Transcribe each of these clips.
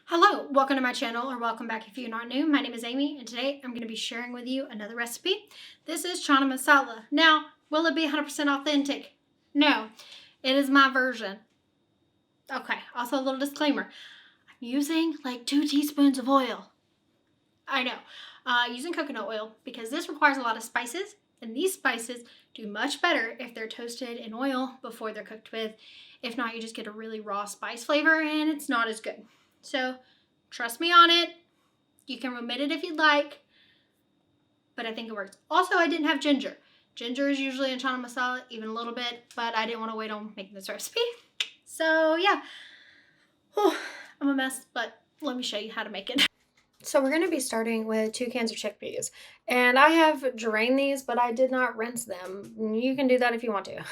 Hello, welcome to my channel, or welcome back if you're not new. My name is Amy, and today I'm going to be sharing with you another recipe. This is Chana Masala. Now, will it be 100% authentic? No, it is my version. Okay, also a little disclaimer. I'm using like 2 teaspoons of oil. I know, using coconut oil because this requires a lot of spices, and these spices do much better if they're toasted in oil before they're cooked with. If not, you just get a really raw spice flavor, and it's not as good. So, trust me on it. You can omit it if you'd like, but I think it works. Also, I didn't have ginger. Ginger is usually in chana masala, even a little bit, but I didn't want to wait on making this recipe. So, yeah. Whew, I'm a mess, but let me show you how to make it. So we're going to be starting with 2 cans of chickpeas, and I have drained these, but I did not rinse them. You can do that if you want to,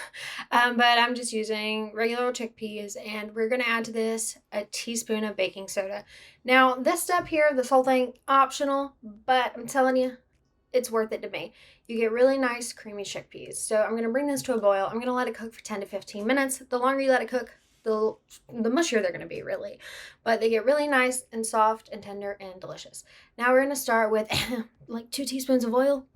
but I'm just using regular chickpeas, and we're going to add to this a teaspoon of baking soda. Now this step here, this whole thing, optional, but I'm telling you, it's worth it to me. You get really nice creamy chickpeas. So I'm going to bring this to a boil. I'm going to let it cook for 10 to 15 minutes. The longer you let it cook, the mushier they're going to be, really. But they get really nice and soft and tender and delicious. Now we're going to start with like 2 teaspoons of oil.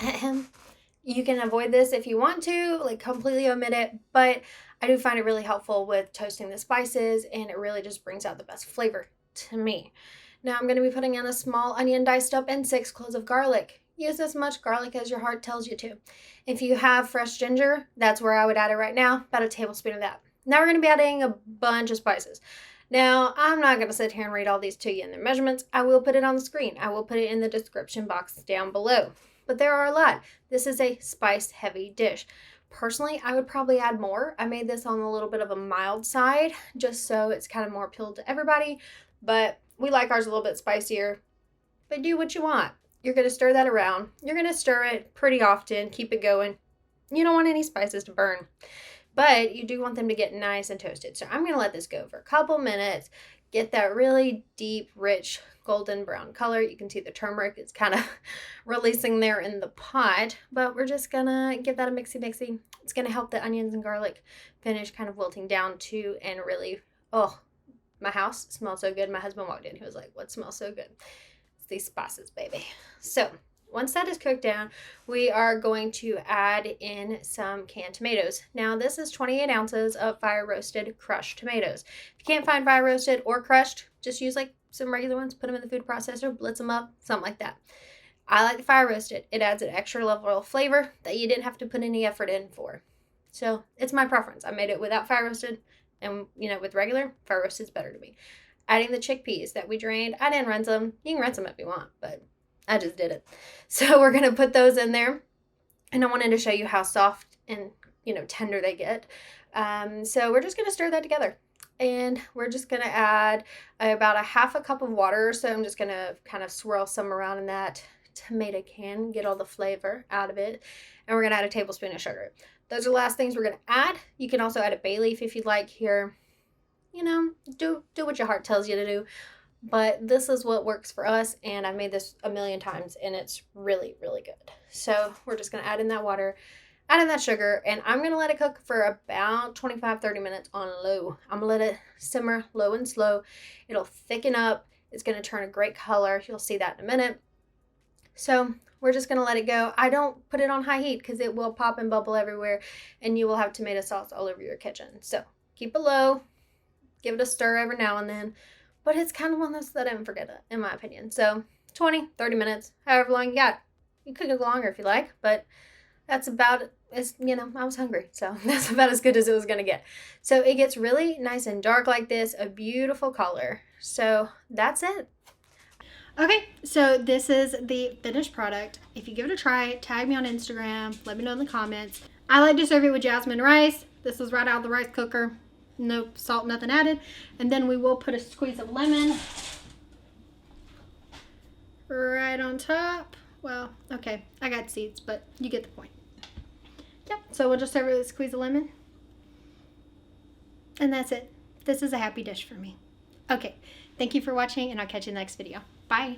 You can avoid this if you want to, like completely omit it, but I do find it really helpful with toasting the spices, and it really just brings out the best flavor to me. Now I'm going to be putting in a small onion diced up and 6 cloves of garlic. Use as much garlic as your heart tells you to. If you have fresh ginger, that's where I would add it right now, about a tablespoon of that. Now we're going to be adding a bunch of spices. Now, I'm not going to sit here and read all these to you in their measurements. I will put it on the screen. I will put it in the description box down below. But there are a lot. This is a spice-heavy dish. Personally, I would probably add more. I made this on a little bit of a mild side, just so it's kind of more appealed to everybody. But we like ours a little bit spicier. But do what you want. You're going to stir that around. You're going to stir it pretty often. Keep it going. You don't want any spices to burn, but you do want them to get nice and toasted. So I'm going to let this go for a couple minutes, get that really deep, rich, golden brown color. You can see the turmeric is kind of releasing there in the pot, but we're just going to give that a mixy. It's going to help the onions and garlic finish kind of wilting down too, and really, oh, my house smells so good. My husband walked in. He was like, "What smells so good?" It's these spices, baby. So once that is cooked down, we are going to add in some canned tomatoes. Now, this is 28 ounces of fire roasted crushed tomatoes. If you can't find fire roasted or crushed, just use like some regular ones, put them in the food processor, blitz them up, something like that. I like the fire roasted. It adds an extra level of flavor that you didn't have to put any effort in for. So it's my preference. I made it without fire roasted, and with regular, fire roasted is better to me. Adding the chickpeas that we drained. I didn't rinse them. You can rinse them if you want, but I just did it. So we're going to put those in there. And I wanted to show you how soft and, tender they get. So we're just going to stir that together. And we're just going to add about a half a cup of water. So I'm just going to kind of swirl some around in that tomato can, get all the flavor out of it. And we're going to add a tablespoon of sugar. Those are the last things we're going to add. You can also add a bay leaf if you'd like here. Do what your heart tells you to do. But this is what works for us, and I've made this a million times, and it's really, really good. So we're just going to add in that water, add in that sugar, and I'm going to let it cook for about 25-30 minutes on low. I'm going to let it simmer low and slow. It'll thicken up. It's going to turn a great color. You'll see that in a minute. So we're just going to let it go. I don't put it on high heat because it will pop and bubble everywhere, and you will have tomato sauce all over your kitchen. So keep it low. Give it a stir every now and then. But it's kind of one of those that I don't forget it, in my opinion. So 20-30 minutes, however long you got. You could go longer if you like, but that's about as, I was hungry. So that's about as good as it was going to get. So it gets really nice and dark like this, a beautiful color. So that's it. Okay, so this is the finished product. If you give it a try, tag me on Instagram. Let me know in the comments. I like to serve it with jasmine rice. This is right out of the rice cooker. No salt, nothing added. And then we will put a squeeze of lemon right on top. Well, okay, I got seeds, but you get the point. Yep, so we'll just serve it with a squeeze of lemon. And that's it. This is a happy dish for me. Okay, thank you for watching, and I'll catch you in the next video. Bye.